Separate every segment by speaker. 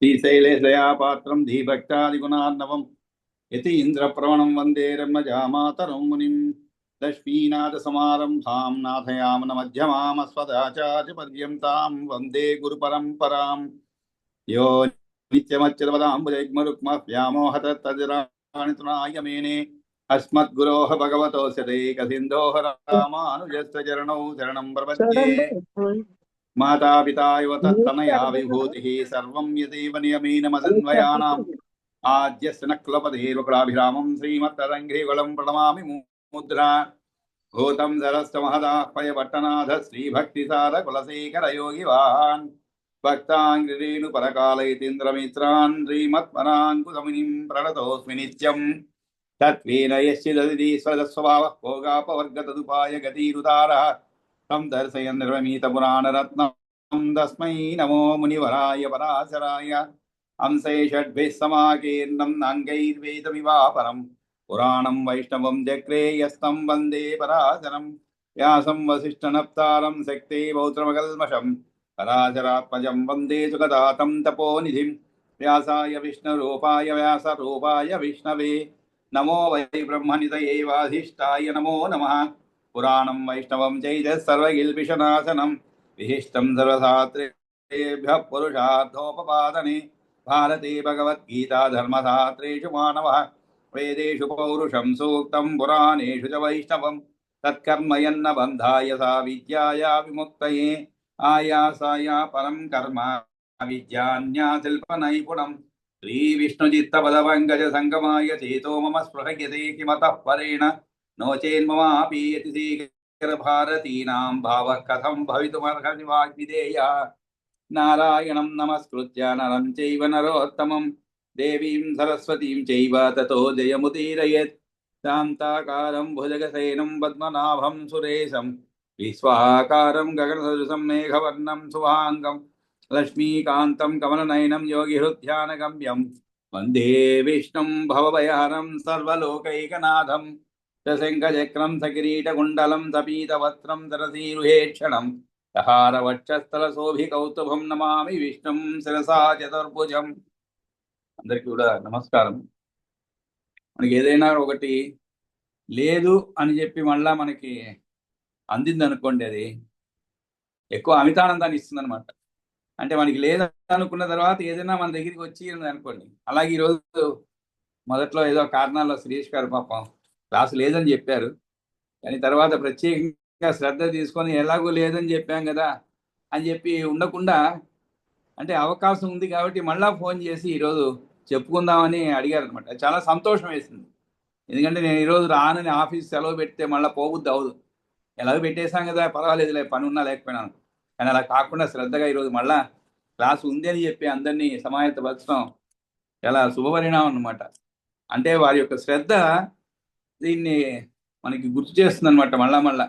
Speaker 1: శ్రీశైలేశయా పాత్రం ధీభక్తాదిగుణార్ణవం యతీంద్రప్రవణం వందే రమ్యజామాతరం మునిం లక్ష్మీనాథసమారంభాం నాథయామన మధ్యమామస్వదాచార్యపర్యంతాం వందే గురుపరంపరాం యో నిత్యమచ్యుతపదాంబుజైర్మరుక్మవ్యామోహతత్తదిరాణితునాయ అస్మద్గురోః భగవతోస్య దైకసిन्धोः రామానుజस्य చరణौ శరణం ప్రపద్యే మాతాపితా యువ తత్తనయా విభూతిః సర్వం యదేవ నియమేన మదన్వయానాం ఆద్యస్య నక్లపదేర్వకులాభిరామం శ్రీమత్తరంఘ్రీవళం ప్రణమామి ముద్రా భూతం సరస్వ మహదాహ్వయపట్టనాథ శ్రీభక్తిసార కులశేఖర యోగివాన్ భక్తాంగ్రిరేణు పరకాలయతీంద్రమిత్రాన్ శ్రీమత్పరాంకుశమునిం ప్రణతోస్మి నిత్యం తత్వేన యశ్చిదతిస్వరస్వభావః భోగాపవర్గతదుపాయ గతిరుదారः తం దర్శయన్ నిర్వమీతపురాణరత్నం తస్మై నమో మునివరాయ పరాశరాయ హంసే షడ్భిः సమాకీర్ణం నాంగైర్వేదమివాపరం పురాణం వైష్ణవం చక్రే యస్తం వందే పరాశరం వ్యాసం వసిష్ఠనప్తారం శక్తే పౌత్రమకల్మషం పరాశరాత్మజం వందే సుగదాతం తపోనిధిం వ్యాసాయ విష్ణురూపాయ వ్యాసరూపాయ విష్ణవే నమో వై బ్రహ్మనిధయే వాసిష్ఠాయ నమో నమః పురాణం వైష్ణవం చైత సర్వగిల్బిషనాశనం విశిష్టం సర్వశాస్త్రేభ్యః పురుషార్థోపపాదనే భారతే భగవద్గీతా ధర్మశాస్త్రేషు మానవః వేదేషు పౌరుషం సూక్తం పురాణేషు చ వైష్ణవం తత్కర్మయన్న బంధాయ సా విద్యాయా విముక్తయే ఆయాసాయ పరం కర్మ విద్యాన్యాశిల్పనైపుణం శ్రీవిష్ణుచిత్తపదపంకజ సంగమాయ చేతో మమ స్పృహయతే కిమతః పరేణ नो चेन्ममापीयति श्रीकरभारतीनां भावः कथं भवितुमर्हति वाग्विदेया नारायणं नमस्कृत्य नरं चैव नरोत्तमं देवीं सरस्वतीं चैव ततो जयमुदीरयेत् शान्ताकारं भुजगशयनं पद्मनाभं सुरेशं विश्वाकारं गगनसदृशं मेघवर्णं शुभाङ्गं लक्ष्मीकान्तं कमलनयनं योगिहृध्यानगम्यं वन्दे विष्णुं भवभयहरं सर्वलोकैकनाथं शङ्खचक्रं सकिरीटकुण्डलं सपीतवस्त्रं सरसीरुहेक्षणं सहारवक्षस्थलशोभिकौस्तुभं नमामि विष्णुं शिरसा चतुर्भुजं అందరికీ కూడా నమస్కారం. మనకి ఏదైనా ఒకటి లేదు అని చెప్పి మళ్ళా మనకి అందింది అనుకోండి, అది ఎక్కువ అమితానందాన్ని ఇస్తుంది అనమాట. అంటే మనకి లేదు అనుకున్న తర్వాత ఏదైనా మన దగ్గరికి వచ్చి అనుకోండి. అలాగే ఈరోజు మొదట్లో ఏదో కారణాల్లో శిరీష్ గారు పాపం క్లాసు లేదని చెప్పారు, కానీ తర్వాత ప్రత్యేకంగా శ్రద్ధ తీసుకొని ఎలాగో లేదని చెప్పాం కదా అని చెప్పి ఉండకుండా, అంటే అవకాశం ఉంది కాబట్టి మళ్ళా ఫోన్ చేసి ఈరోజు చెప్పుకుందామని అడిగారు అనమాట. చాలా సంతోషం వేసింది. ఎందుకంటే నేను ఈరోజు రానని ఆఫీస్ సెలవు పెడితే మళ్ళీ పోబుద్ది అవదు. ఎలాగో పెట్టేశాం కదా, పర్వాలేదులే, పని ఉన్నా లేకపోయినాను. కానీ అలా కాకుండా శ్రద్ధగా ఈరోజు మళ్ళా క్లాసు ఉంది అని చెప్పి అందరినీ సమాయత్తపరచడం చాలా శుభపరిణామం అనమాట. అంటే వారి యొక్క శ్రద్ధ దీన్ని మనకి గుర్తు చేస్తుంది అనమాట. మళ్ళా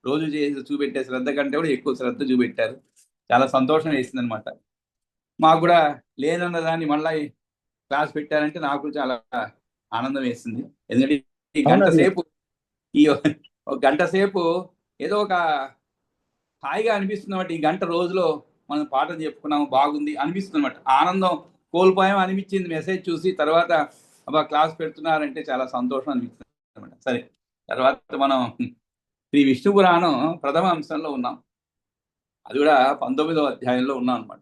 Speaker 1: రోజు చేసి చూపెట్టే శ్రద్ధ కంటే కూడా ఎక్కువ శ్రద్ధ చూపెట్టారు. చాలా సంతోషం వేసింది అనమాట. మాకు కూడా లేదన్న దాన్ని మళ్ళీ క్లాస్ పెట్టారంటే నాకు చాలా ఆనందం వేసింది. ఎందుకంటే ఈ గంట సేపు ఒక గంట సేపు ఏదో ఒక హాయిగా అనిపిస్తుంది అనమాట. ఈ గంట రోజులో మనం పాఠం చెప్పుకున్నాము, బాగుంది అనిపిస్తుంది అనమాట. ఆనందం కోల్పోయాం అనిపించింది మెసేజ్ చూసి. తర్వాత అబ్బా క్లాస్ పెడుతున్నారంటే చాలా సంతోషం అనిపిస్తుంది అనమాట. సరే, తర్వాత మనం శ్రీ విష్ణు పురాణం ప్రథమ అంశంలో ఉన్నాం. అది కూడా 19వ అధ్యాయంలో ఉన్నాం అనమాట.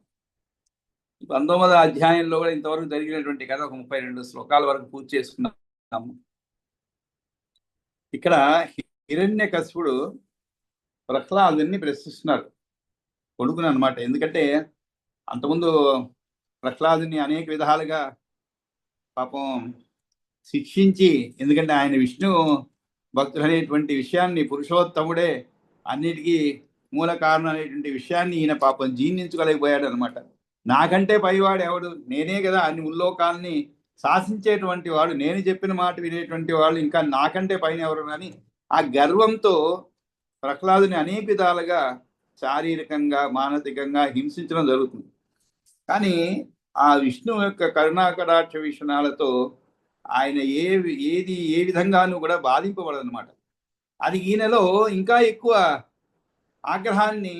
Speaker 1: 19వ అధ్యాయంలో కూడా ఇంతవరకు జరిగినటువంటి కథ ఒక 32 శ్లోకాల వరకు పూర్తి చేసుకున్నాము. ఇక్కడ హిరణ్యకశిపుడు ప్రహ్లాదుని ప్రశ్నిస్తున్నారు, కొడుకుని అనమాట. ఎందుకంటే అంతకుముందు ప్రహ్లాదుని అనేక విధాలుగా పాపం శిక్షించి, ఎందుకంటే ఆయన విష్ణు భక్తుడు అనేటువంటి విషయాన్ని, పురుషోత్తముడే అన్నిటికీ మూల కారణం అనేటువంటి విషయాన్ని ఈయన పాపం జీర్ణించుకోలేకపోయాడు అనమాట. నాకంటే పైవాడు ఎవడు, నేనే కదా అన్ని ఉల్లోకాలని శాసించేటువంటి వాడు, నేను చెప్పిన మాట వినేటువంటి వాళ్ళు ఇంకా నాకంటే పైన ఎవరు అని ఆ గర్వంతో ప్రహ్లాదుని అనేక విధాలుగా శారీరకంగా మానసికంగా హింసించడం జరుగుతుంది. కానీ ఆ విష్ణు యొక్క కరుణాకటాక్ష వీక్షణాలతో ఆయన ఏది ఏ విధంగానూ కూడా బాధింపబడదనమాట. అది ఈయనలో ఇంకా ఎక్కువ ఆగ్రహాన్ని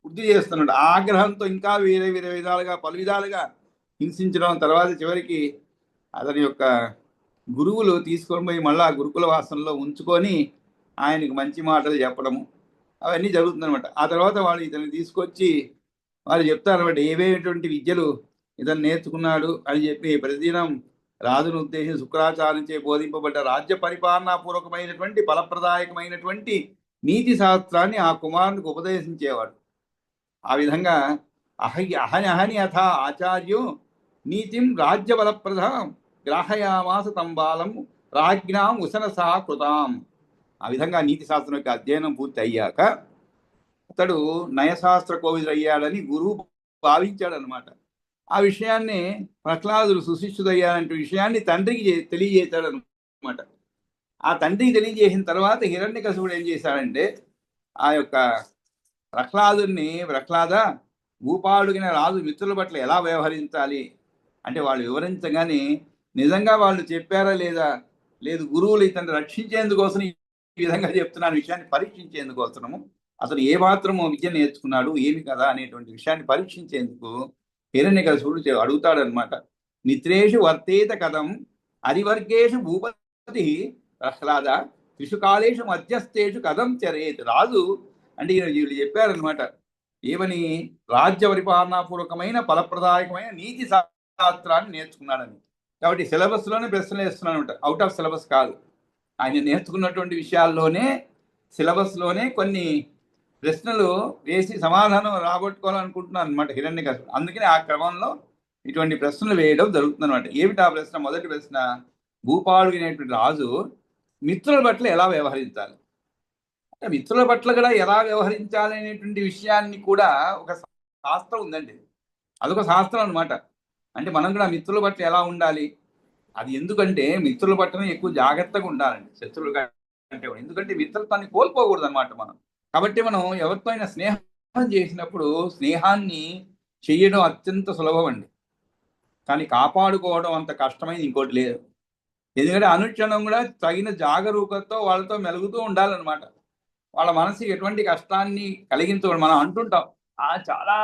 Speaker 1: వృద్ధి చేస్తున్నాడు. ఆ ఆగ్రహంతో ఇంకా వేరే వేరే విధాలుగా పలు విధాలుగా హింసించడం, తర్వాత చివరికి అతని యొక్క గురువులు తీసుకొని పోయి మళ్ళీ ఆ గురుకుల వాసనలో ఉంచుకొని ఆయనకి మంచి మాటలు చెప్పడము అవన్నీ జరుగుతుందన్నమాట. ఆ తర్వాత వాళ్ళు ఇతన్ని తీసుకొచ్చి వాళ్ళు చెప్తారన్నమాట ఏవేటువంటి విద్యలు ఇతను నేర్చుకున్నాడు అని చెప్పి ప్రతిదినం రాజును ఉద్దేశించి శుక్రాచార్యంచే బోధింపబడ్డ రాజ్య పరిపాలనాపూర్వకమైనటువంటి ఫలప్రదాయకమైనటువంటి నీతి శాస్త్రాన్ని ఆ కుమారునికి ఉపదేశించేవాడు. ఆ విధంగా అహని అథ ఆచార్యో నీతిం రాజ్య బలప్రద గ్రాహయామాస తంబాలం రాజ్ఞాం ఉసనసా కృతాం. ఆ విధంగా నీతి శాస్త్రం యొక్క అధ్యయనం పూర్తి అయ్యాక అతడు నయశాస్త్ర కోవిదుడు అయ్యాడని గురువు భావించాడనమాట. ఆ విషయాన్ని ప్రహ్లాదుడు సుశిష్యుడయ్యాడంటే విషయాన్ని తండ్రికి తెలియజేశాడనమాట. ఆ తండ్రికి తెలియజేసిన తర్వాత హిరణ్యకశిపుడు ఏం చేశాడంటే ఆ యొక్క ప్రహ్లాద భూపాలుగిన రాజు మిత్రుల పట్ల ఎలా వ్యవహరించాలి అంటే వాళ్ళు వివరించగానే నిజంగా వాళ్ళు చెప్పారా లేదా, లేదు గురువులు ఇతన్ని రక్షించేందుకోసం ఈ విధంగా చెప్తున్న విషయాన్ని పరీక్షించేందుకోసము అతను ఏ మాత్రము విద్య నేర్చుకున్నాడు ఏమి కదా అనేటువంటి విషయాన్ని పరీక్షించేందుకు హిరణ్యకశిపుడు అడుగుతాడనమాట. నిత్రేషు వర్తేత కథం హరివర్గేషు భూపతి ప్రహ్లాద త్రిషు కాలేషు మధ్యస్థేషు కథం చరేత్. రాజు అంటే వీళ్ళు చెప్పారనమాట ఏమని, రాజ్య పరిపాలనాపూర్వకమైన ఫలప్రదాయకమైన నీతి శాస్త్రాన్ని నేర్చుకున్నాడని. కాబట్టి సిలబస్లోనే ప్రశ్నలు వేస్తున్నాను, అవుట్ ఆఫ్ సిలబస్ కాదు. ఆయన నేర్చుకున్నటువంటి విషయాల్లోనే సిలబస్లోనే కొన్ని ప్రశ్నలు వేసి సమాధానం రాబట్టుకోవాలనుకుంటున్నాను అనమాట హిరణ్యకశిపుడు. అందుకని ఆ క్రమంలో ఇటువంటి ప్రశ్నలు వేయడం జరుగుతుంది అనమాట. ఏమిటి ఆ ప్రశ్న? మొదటి ప్రశ్న, భూపాలుగినటువంటి రాజు మిత్రుల పట్ల ఎలా వ్యవహరించాలి, అంటే మిత్రుల పట్ల కూడా ఎలా వ్యవహరించాలి అనేటువంటి విషయాన్ని కూడా ఒక శాస్త్రం ఉందండి. అదొక శాస్త్రం అనమాట. అంటే మనం కూడా మిత్రుల పట్ల ఎలా ఉండాలి, అది ఎందుకంటే మిత్రుల పట్ల ఎక్కువ జాగ్రత్తగా ఉండాలండి శత్రువులు కంటే. ఎందుకంటే మిత్రత్వాన్ని కోల్పోకూడదు అనమాట మనం. కాబట్టి మనం ఎవరితో అయినా స్నేహం చేసినప్పుడు స్నేహాన్ని చెయ్యడం అత్యంత సులభం అండి, కానీ కాపాడుకోవడం అంత కష్టమైంది ఇంకోటి లేదు. ఎందుకంటే అనుక్షణం కూడా తగిన జాగరూకతతో వాళ్ళతో మెలుగుతూ ఉండాలన్నమాట. వాళ్ళ మనసుకి ఎటువంటి కష్టాన్ని కలిగించకూడదు. మనం అంటుంటాం చాలా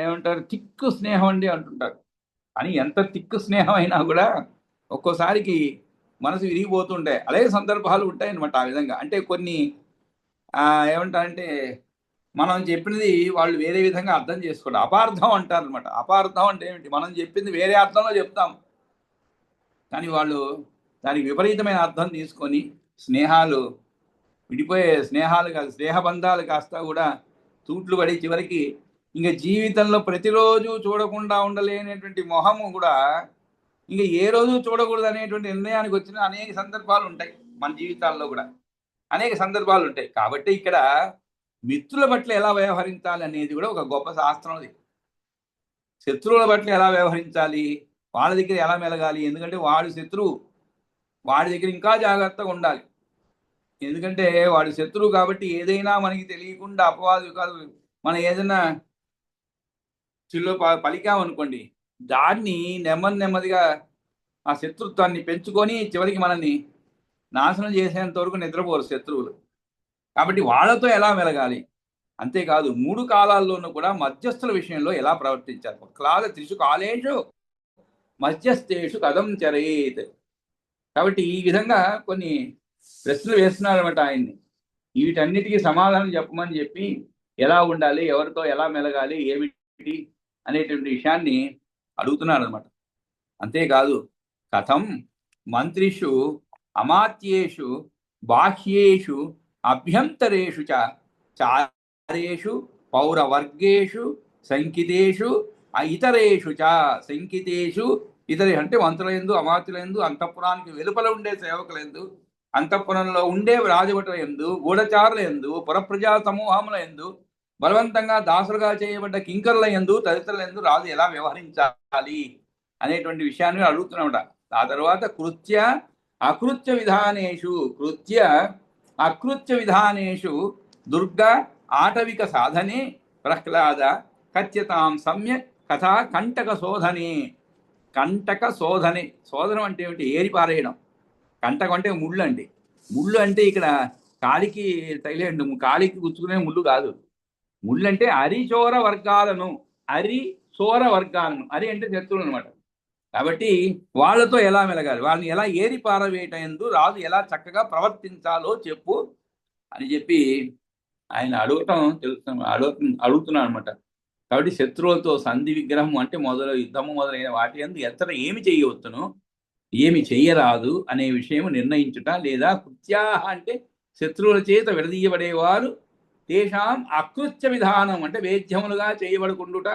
Speaker 1: ఏమంటారు తిక్కు స్నేహం అండి అంటుంటారు, కానీ ఎంత తిక్కు స్నేహం అయినా కూడా ఒక్కోసారికి మనసు విరిగిపోతుండే అలాగే సందర్భాలు ఉంటాయన్నమాట. ఆ విధంగా అంటే కొన్ని ఏమంటారంటే మనం చెప్పినది వాళ్ళు వేరే విధంగా అర్థం చేసుకోండి, అపార్థం అంటారు అనమాట. అపార్థం అంటే ఏమిటి, మనం చెప్పింది వేరే అర్థంలో చెప్తాం, కానీ వాళ్ళు దానికి విపరీతమైన అర్థం తీసుకొని స్నేహాలు విడిపోయే స్నేహాలు కాదు స్నేహబంధాలు కాస్త కూడా తూట్లు పడి చివరికి ఇంకా జీవితంలో ప్రతిరోజు చూడకుండా ఉండలేనటువంటి మొహము కూడా ఇంకా ఏ రోజు చూడకూడదు అనేటువంటి నిర్ణయానికి వచ్చిన అనేక సందర్భాలు ఉంటాయి మన జీవితాల్లో కూడా, అనేక సందర్భాలు ఉంటాయి. కాబట్టి ఇక్కడ మిత్రుల పట్ల ఎలా వ్యవహరించాలి అనేది కూడా ఒక గొప్ప శాస్త్రం అది. శత్రువుల పట్ల ఎలా వ్యవహరించాలి, వాళ్ళ దగ్గర ఎలా మెలగాలి, ఎందుకంటే వాడు శత్రువు, వాడి దగ్గర ఇంకా జాగ్రత్తగా ఉండాలి. ఎందుకంటే వాడు శత్రువు కాబట్టి ఏదైనా మనకి తెలియకుండా అపవాదు కాదు మనం ఏదైనా చిల్లో పలికామనుకోండి, దాన్ని నెమ్మదిగా ఆ శత్రుత్వాన్ని పెంచుకొని చివరికి మనల్ని నాశనం చేసేంత వరకు నిద్రపోరు శత్రువులు. కాబట్టి వాళ్ళతో ఎలా మెలగాలి, అంతేకాదు 3 కాలాల్లోనూ కూడా మధ్యస్థుల విషయంలో ఎలా ప్రవర్తించాలి. క్లాద త్రిషు కాలేషు మధ్యస్థేషు కథం చరేత్. కాబట్టి ఈ విధంగా కొన్ని ప్రశ్నలు వేస్తున్నారన్నమాట ఆయన్ని. వీటన్నిటికీ సమాధానం చెప్పమని చెప్పి ఎలా ఉండాలి, ఎవరితో ఎలా మెలగాలి, ఏమిటి అనేటువంటి విషయాన్ని అడుగుతున్నారు అనమాట. అంతేకాదు కథం మంత్రిషు అమాత్యేషు బాహ్యేషు అభ్యంతరేషు చారేషు పౌరవర్గేషు సంకితేషు ఇతరేషు సంకితేషు ఇతరే అంటే మంత్రులందు అమాత్యులందు అంతఃపురానికి వెలుపల ఉండే సేవకులందు అంతఃపురంలో ఉండే రాజభటుల ఎందు గూఢచారుల ఎందు పురప్రజా సమూహముల ఎందు బలవంతంగా దాసులుగా చేయబడ్డ కింకరుల ఎందు తదితరుల ఎందు రాజు ఎలా వ్యవహరించాలి అనేటువంటి విషయాన్ని అడుగుతున్నాడు. ఆ తర్వాత కృత్య అకృత్య విధానేషు దుర్గ ఆటవిక సాధనే ప్రహ్లాద కథ్యతాం సమ్యక్ కథా కంటక శోధనే. కంటక శోధనే, శోధనం అంటే ఏమిటి, ఏరిపారేయడం. కంటకం అంటే ముళ్ళు అండి. ముళ్ళు అంటే ఇక్కడ కాలికి తగిలేండి, కాలికి గుచ్చుకునే ముళ్ళు కాదు. ముళ్ళు అంటే అరిచోర వర్గాలను, అరిచోర వర్గాలను, అరి అంటే శత్రువులు అనమాట. కాబట్టి వాళ్ళతో ఎలా మెలగాలి, వాళ్ళని ఎలా ఏరి పారవేయటందు రాజు ఎలా చక్కగా ప్రవర్తించాలో చెప్పు అని చెప్పి ఆయన అడుగుతున్నాడు అనమాట. కాబట్టి శత్రువులతో సంధి విగ్రహం అంటే యుద్ధము మొదలైన వాటి అందు ఎత్తన ఏమి చేయవచ్చును, ఏమి చెయ్యరాదు అనే విషయం నిర్ణయించుట, లేదా కృత్యాహ అంటే శత్రువుల చేత విడదీయబడేవారు, తేషాం అకృత్య విధానం అంటే వేద్యములుగా చేయబడుకుండుట,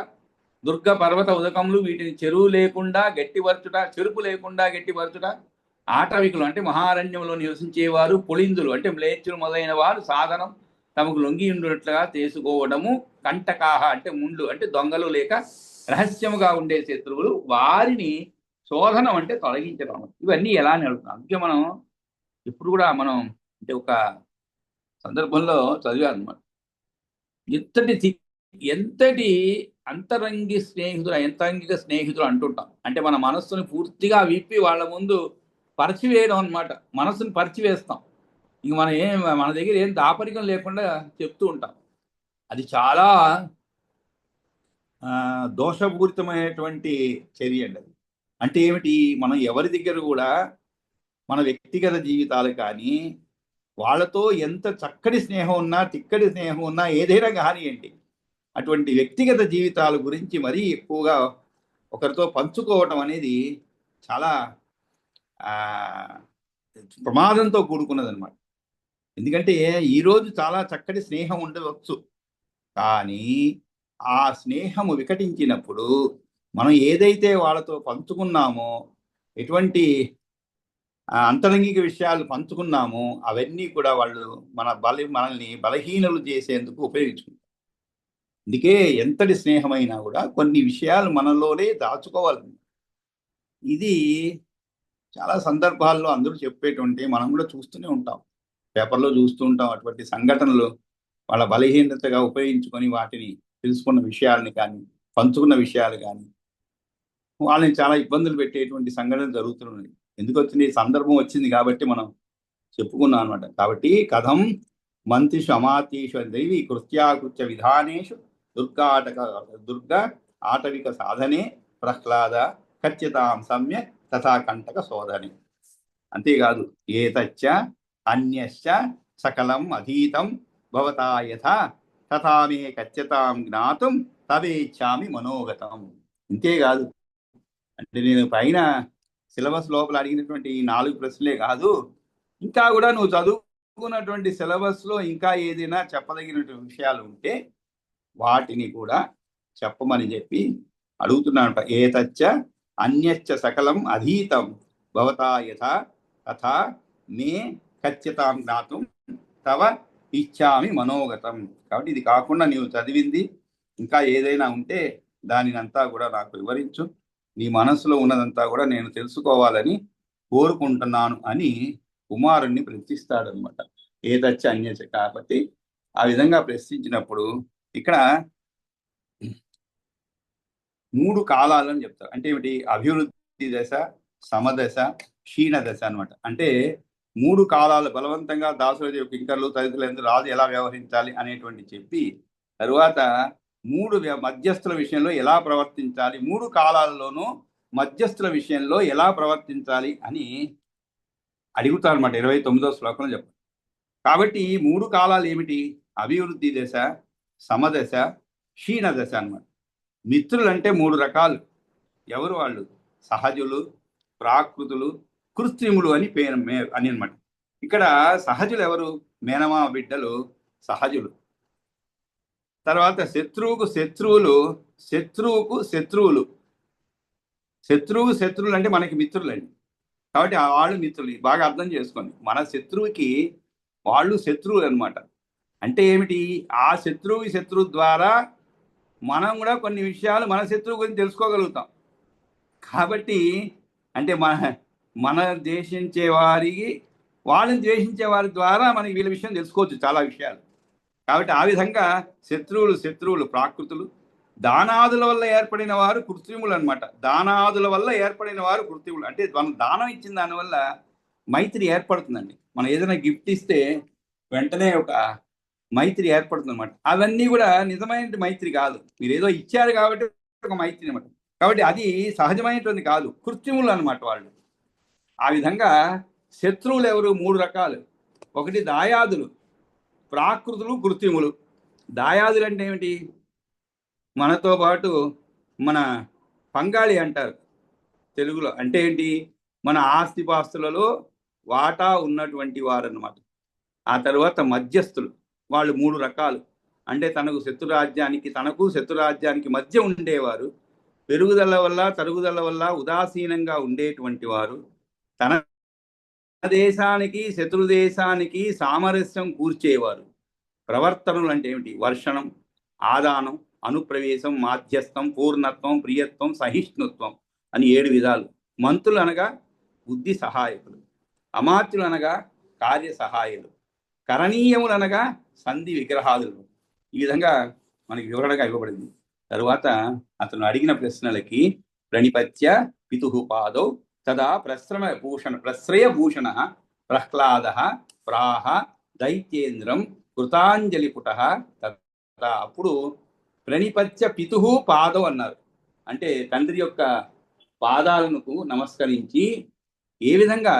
Speaker 1: దుర్గ పర్వత ఉదకములు వీటిని చెరువు లేకుండా గట్టిపరచుట, చెరుపు లేకుండా గట్టిపరచుట, ఆటవికులు అంటే మహారణ్యంలో నివసించేవారు, పులిందులు అంటే మ్లేచ్చులు మొదలైన వారు సాధనం తమకు లొంగి ఉండినట్లుగా చేసుకోవడము, కంటకాహ అంటే ముండ్లు అంటే దొంగలు లేక రహస్యముగా ఉండే శత్రువులు, వారిని శోధనం అంటే తొలగించడం. ఇవన్నీ ఎలా నడుపుతాం. అందుకే మనం ఇప్పుడు కూడా మనం అంటే ఒక సందర్భంలో చదివాను అనమాట. ఎంతటి అంతరంగిక స్నేహితులు అంటుంటాం. అంటే మన మనస్సుని పూర్తిగా విప్పి వాళ్ళ ముందు పరిచివేయడం అనమాట. మనస్సుని పరిచివేస్తాం. ఇంక మన దగ్గర ఏం దాపరికం లేకుండా చెప్తూ ఉంటాం. అది చాలా దోషపూరితమైనటువంటి చర్య అండి. అది అంటే ఏమిటి, మనం ఎవరి దగ్గర కూడా మన వ్యక్తిగత జీవితాలు కానీ వాళ్ళతో ఎంత చక్కటి స్నేహం ఉన్నా, తిక్కటి స్నేహం ఉన్నా, ఏదైనా కానివ్వండి, అటువంటి వ్యక్తిగత జీవితాల గురించి మరీ ఎక్కువగా ఒకరితో పంచుకోవటం అనేది చాలా ప్రమాదంతో కూడుకున్నదనమాట. ఎందుకంటే ఈరోజు చాలా చక్కటి స్నేహం ఉండవచ్చు, కానీ ఆ స్నేహము వికటించినప్పుడు మనం ఏదైతే వాళ్ళతో పంచుకున్నామో, ఎటువంటి అంతరంగిక విషయాలు పంచుకున్నామో అవన్నీ కూడా వాళ్ళు మనల్ని బలహీనలు చేసేందుకు ఉపయోగించుకుంటారు. అందుకే ఎంతటి స్నేహమైనా కూడా కొన్ని విషయాలు మనలోనే దాచుకోవాలి. ఇది చాలా సందర్భాల్లో అందరూ చెప్పేటువంటి మనం కూడా చూస్తూనే ఉంటాం, పేపర్లో చూస్తూ ఉంటాం. అటువంటి సంఘటనలు వాళ్ళ బలహీనతగా ఉపయోగించుకొని వాటిని తెలుసుకున్న విషయాలని కానీ, పంచుకున్న విషయాలు కానీ వాళ్ళని చాలా ఇబ్బందులు పెట్టేటువంటి సంఘటనలు జరుగుతున్నాయి. ఎందుకు వచ్చింది, సందర్భం వచ్చింది కాబట్టి మనం చెప్పుకున్నాం అనమాట. కాబట్టి కథం మంత్రిషు అమాతీషు దైవి కృత్యాకృత్య విధానేషు దుర్గ ఆటవిక సాధనే ప్రహ్లాద ఖచ్చితాం సమ్య తథా కంటక శోధనే. అంతేకాదు ఏతచ్చ అన్యశ్చ సకలం అధీతం భవతా యథా తథా మే ఖచ్చితాం జ్ఞాతుం తవేచ్ఛామి మనోగతం. ఇంతేకాదు అంటే నేను పైన సిలబస్ లోపల అడిగినటువంటి 4 ప్రశ్నలే కాదు, ఇంకా కూడా నువ్వు చదువుకున్నటువంటి సిలబస్లో ఇంకా ఏదైనా చెప్పదగినటువంటి విషయాలు ఉంటే వాటిని కూడా చెప్పమని చెప్పి అడుగుతున్నానట. ఏతచ్చ అన్యశ్చ సకలం అధీతం భవతా యథా తథా మే ఖచ్చితాం జ్ఞాతుం తవ ఇచ్చామి మనోగతం. కాబట్టి ఇది కాకుండా నీవు చదివింది ఇంకా ఏదైనా ఉంటే దానినంతా కూడా నాకు వివరించు, నీ మనసులో ఉన్నదంతా కూడా నేను తెలుసుకోవాలని కోరుకుంటున్నాను అని కుమారుణ్ణి ప్రశ్నిస్తాడనమాట. ఏదచ్చ అన్యచ. కాబట్టి ఆ విధంగా ప్రశ్నించినప్పుడు ఇక్కడ 3 కాలాలని చెప్తారు. అంటే ఏమిటి, అభివృద్ధి దశ, సమదశ, క్షీణ దశ అనమాట. అంటే 3 కాలాలు బలవంతంగా దాసుల కింకర్లు తదితరులందరూ రాజు ఎలా వ్యవహరించాలి అనేటువంటి చెప్పి, తరువాత 3 మధ్యస్థుల విషయంలో ఎలా ప్రవర్తించాలి, 3 కాలాల్లోనూ మధ్యస్థుల విషయంలో ఎలా ప్రవర్తించాలి అని అడుగుతారనమాట. 29వ శ్లోకంలో చెప్పారు. కాబట్టి ఈ 3 కాలాలు ఏమిటి, అభివృద్ధి దశ, సమదశ, క్షీణ దశ అనమాట. మిత్రులు అంటే 3 రకాలు. ఎవరు వాళ్ళు, సహజులు, ప్రాకృతులు, కృత్రిములు అని పేరు అని అనమాట. ఇక్కడ సహజులు ఎవరు, మేనమామ బిడ్డలు సహజులు. తర్వాత శత్రువుకు శత్రువులు, శత్రువులు అంటే మనకి మిత్రులండి. కాబట్టి వాళ్ళు మిత్రులు, బాగా అర్థం చేసుకోండి. మన శత్రువుకి వాళ్ళు శత్రువులు అనమాట. అంటే ఏమిటి, ఆ శత్రువు ద్వారా మనం కూడా కొన్ని విషయాలు మన శత్రువు గురించి తెలుసుకోగలుగుతాం. కాబట్టి అంటే మన ద్వేషించే వారికి వాళ్ళని ద్వేషించే వారి ద్వారా మనకి వీళ్ళ విషయం తెలుసుకోవచ్చు చాలా విషయాలు. కాబట్టి ఆ విధంగా శత్రువులు ప్రాకృతులు, దానాదుల వల్ల ఏర్పడిన వారు కృత్రిములు అనమాట. దానాదుల వల్ల ఏర్పడిన వారు కృత్రిములు. అంటే మనం దానం ఇచ్చిన దానివల్ల మైత్రి ఏర్పడుతుందండి. మనం ఏదైనా గిఫ్ట్ ఇస్తే వెంటనే ఒక మైత్రి ఏర్పడుతుంది అనమాట. అవన్నీ కూడా నిజమైన మైత్రి కాదు, మీరు ఏదో ఇచ్చారు కాబట్టి ఒక మైత్రి అనమాట. కాబట్టి అది సహజమైనటువంటి కాదు, కృత్రిములు అనమాట వాళ్ళు. ఆ విధంగా శత్రువులు ఎవరు? 3 రకాలు. ఒకటి దాయాదులు, ప్రాకృతులు, కృత్రిములు. దాయాదులు అంటే ఏమిటి? మనతో పాటు మన పంగాళి అంటారు తెలుగులో. అంటే ఏంటి? మన ఆస్తిపాస్తులలో వాటా ఉన్నటువంటి వారు అన్నమాట. ఆ తర్వాత మధ్యస్థులు, వాళ్ళు 3 రకాలు. అంటే తనకు శత్రురాజ్యానికి మధ్య ఉండేవారు, పెరుగుదల వల్ల తరుగుదల వల్ల ఉదాసీనంగా ఉండేటువంటి వారు, తన దేశానికి శత్రుదేశానికి సామరస్యం కూర్చేవారు. ప్రవర్తనలు అంటే ఏమిటి? వర్షణం, ఆదానం, అనుప్రవేశం, మాధ్యస్థం, పూర్ణత్వం, ప్రియత్వం, సహిష్ణుత్వం అని 7 విధాలు. మంత్రులు అనగా బుద్ధి సహాయకులు, అమాత్యులు అనగా కార్య సహాయులు, కరణీయములు అనగా సంధి విగ్రహాదులు. ఈ విధంగా మనకి వివరణగా ఇవ్వబడింది. తరువాత అతను అడిగిన ప్రశ్నలకి ప్రణిపత్య పితుః పాదౌ తదా ప్రశ్రయభూషణ ప్రహ్లాద ప్రాహ దైత్యేంద్రం కృతాంజలిపుటః తదా. అప్పుడు ప్రణిపత్య పితుః పాదౌ అన్నారు. అంటే తండ్రి యొక్క పాదాలకు నమస్కరించి ఏ విధంగా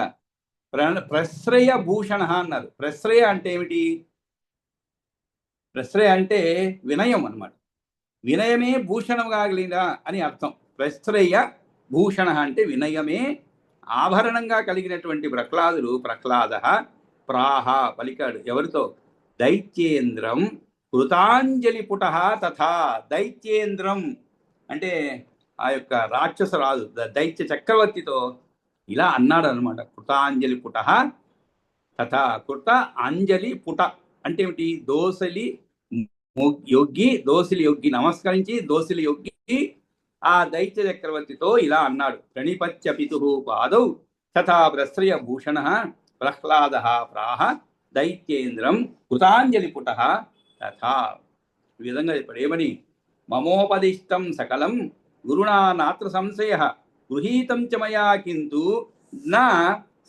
Speaker 1: ప్రశ్రయ భూషణ అన్నారు. ప్రశ్రయ అంటే ఏమిటి? ప్రశ్రయ అంటే వినయం అన్నమాట. వినయమే భూషణం కలిగిన అని అర్థం. ప్రశ్రయ భూషణ అంటే వినయమే ఆభరణంగా కలిగినటువంటి ప్రహ్లాద ప్రాహ పలికాడు. ఎవరితో? దైత్యేంద్రం కృతాంజలిపుట తథా. దైత్యేంద్రం అంటే ఆ యొక్క రాక్షసరాజు దైత్య చక్రవర్తితో ఇలా అన్నాడు అనమాట. కృతాంజలి పుట తథా. కృత అంజలి పుట అంటే ఏమిటి? దోసలి యొగ్గి నమస్కరించి దోసిలి యొగ్గి ఆ దైత్య చక్రవర్తితో ఇలా అన్నాడు. ప్రణిపత్య పితుః పాదౌ తథా ప్రశ్రయ భూషణ ప్రహ్లాద ప్రాహ దైత్యేంద్రం కృతాంజలి పుట తథా. ఈ విధంగా ఇప్పుడు ఏమని? మమోపదిష్టం సకలం గురుణా నాత్ర సంశయ గృహీతం చ మయా కింతు నా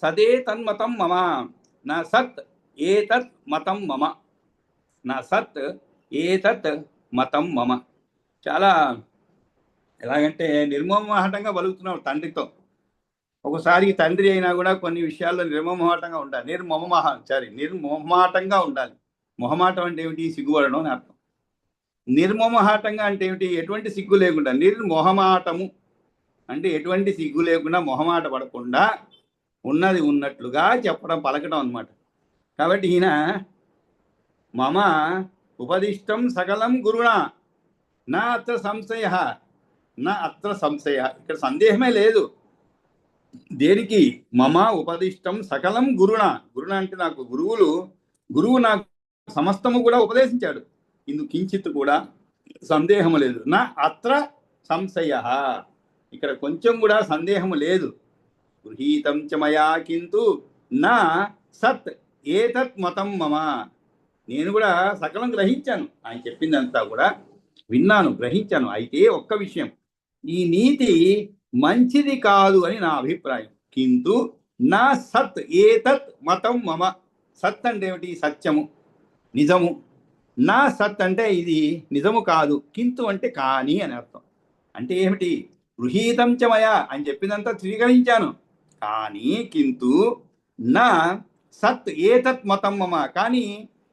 Speaker 1: సదేతన్మతం మమ నా సత్ ఏతత్ మతం మమ నా సత్ ఏతత్ మతం మమ. చాలా ఎలాగంటే నిర్మోహమాటంగా బలుగుతున్నాడు తండ్రితో. ఒకసారి తండ్రి అయినా కూడా కొన్ని విషయాల్లో నిర్మోహమాటంగా ఉండాలి. నిర్మోహమాటంగా ఉండాలి. మొహమాటం అంటే ఏమిటి? సిగ్గుపడడం అని అర్థం. నిర్మోహమాటంగా అంటే ఏమిటి? ఎటువంటి సిగ్గు లేకుండా. నిర్మోహమాటము అంటే ఎటువంటి సిగ్గు లేకుండా, మొహమాట పడకుండా ఉన్నది ఉన్నట్లుగా చెప్పడం, పలకడం అన్నమాట. కాబట్టి ఈయన మమ ఉపదిష్టం సకలం గురుణ నా అత్ర సంశయ. ఇక్కడ సందేహమే లేదు. దేనికి? మమ ఉపదిష్టం సకలం గురుణ అంటే నాకు గురువు నాకు సమస్తము కూడా ఉపదేశించాడు. ఇందుకు కించిత్ కూడా సందేహము లేదు. నా అత్ర సంశయ, ఇక్కడ కొంచెం కూడా సందేహము లేదు. గృహీతం చ మయా కింతు నా సత్ ఏతత్ మతం మమ. నేను కూడా సకలం గ్రహించాను, ఆయన చెప్పిందంతా కూడా విన్నాను, గ్రహించాను. అయితే ఒక్క విషయం, ఈ నీతి మంచిది కాదు అని నా అభిప్రాయం. కింతు నా సత్ ఏతత్ మతం మమ. సత్ అంటే ఏమిటి? సత్యము, నిజము. నా సత్ అంటే ఇది నిజము కాదు. కింతు అంటే కానీ అని అర్థం. అంటే ఏమిటి? గృహీతం చ మయా అని చెప్పిందంతా స్వీకరించాను, కానీ కింతు నా సత్ ఏతత్ మతం మమ, కానీ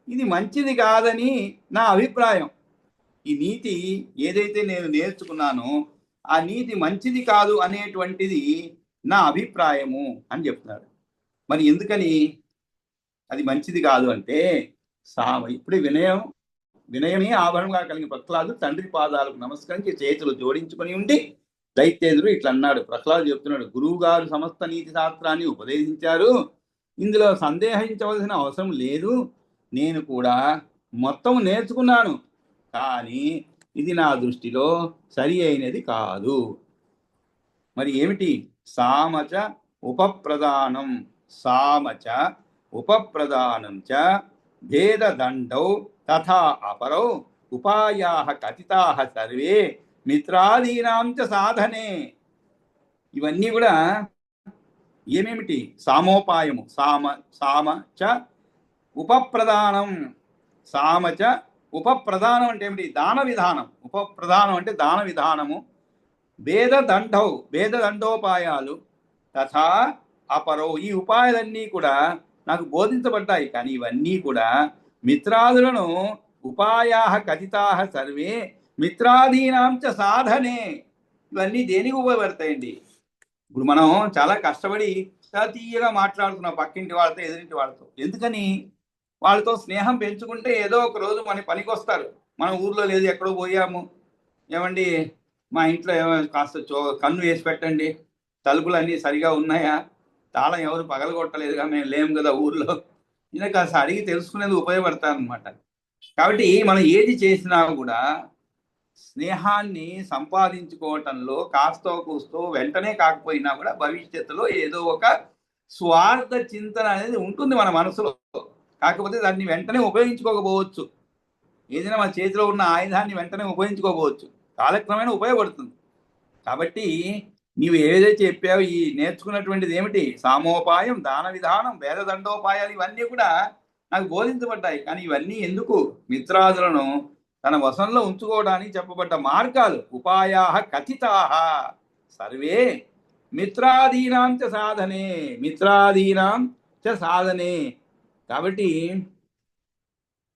Speaker 1: ఇది మంచిది కాదని నా అభిప్రాయం. ఈ నీతి ఏదైతే నేను నేర్చుకున్నానో ఆ నీతి మంచిది కాదు అనేటువంటిది నా అభిప్రాయము అని చెప్తున్నాడు. మరి ఎందుకని అది మంచిది కాదు అంటే, ఇప్పుడే వినయమే ఆభరణంగా కలిగిన ప్రహ్లాదు తండ్రి పాదాలకు నమస్కరించి చేతులు జోడించుకొని ఉండి దైత్యేంద్రుడు ఇట్లా అన్నాడు. ప్రహ్లాదు చెప్తున్నాడు, గురువు గారు సమస్త నీతి శాస్త్రాన్ని ఉపదేశించారు, ఇందులో సందేహించవలసిన అవసరం లేదు. నేను కూడా మొత్తం నేర్చుకున్నాను, కానీ ఇది నా దృష్టిలో సరి అయినది కాదు. మరి ఏమిటి? సామచ ఉపప్రదానం చ భేదదండౌ తథా అపరౌ ఉపాయాః కథితాః సర్వే మిత్రాదీనాం చ సాధనే. ఇవన్నీ కూడా ఏమేమిటి? సామోపాయము, సామ చ ఉపప్రదానం. సామచ ఉపప్రధానం అంటే ఏమిటి? దాన విధానం. ఉపప్రధానం అంటే దాన విధానము. భేదదండోపాయాలు తథా అపరో, ఈ ఉపాయాలన్నీ కూడా నాకు బోధించబడ్డాయి. కానీ ఇవన్నీ కూడా మిత్రాదులను ఉపాయా కథితా సర్వే మిత్రాదీనాంచ సాధనే. ఇవన్నీ దేనికి ఉపయోగపడతాయండి? ఇప్పుడు మనం చాలా కష్టపడి తీయగా మాట్లాడుతున్నాం పక్కింటి వాళ్ళతో, ఎదురింటి వాళ్ళతో. ఎందుకని? వాళ్ళతో స్నేహం పెంచుకుంటే ఏదో ఒక రోజు మన పనికి వస్తారు. మన ఊర్లో లేదు, ఎక్కడో పోయాము, ఏమండి మా ఇంట్లో కాస్త కన్ను వేసి పెట్టండి, తలుపులు అన్నీ సరిగా ఉన్నాయా, తాళం ఎవరు పగలగొట్టలేదుగా, మేము లేము కదా ఊర్లో, ఇలా కాస్త అడిగి తెలుసుకునేది ఉపయోగపడతారనమాట. కాబట్టి మనం ఏది చేసినా కూడా స్నేహాన్ని సంపాదించుకోవటంలో కాస్తో కూస్తో వెంటనే కాకపోయినా కూడా భవిష్యత్తులో ఏదో ఒక స్వార్థ చింతన అనేది ఉంటుంది మన మనసులో. కాకపోతే దాన్ని వెంటనే ఉపయోగించుకోకపోవచ్చు. ఏదైనా మన చేతిలో ఉన్న ఆయుధాన్ని వెంటనే ఉపయోగించుకోకపోవచ్చు, కాలక్రమేణా ఉపయోగపడుతుంది. కాబట్టి నీవు ఏదైతే చెప్పావు, ఈ నేర్చుకున్నటువంటిది ఏమిటి? సామోపాయం, దాన విధానం, భేదదండోపాయాలు, ఇవన్నీ కూడా నాకు బోధించబడ్డాయి. కానీ ఇవన్నీ ఎందుకు? మిత్రాదులను తన వశంలో ఉంచుకోవడానికి చెప్పబడ్డ మార్గాలు. ఉపాయా కథితా సర్వే మిత్రాదీనాం చ సాధనే, మిత్రాదీనాం చ సాధనే. కాబట్టి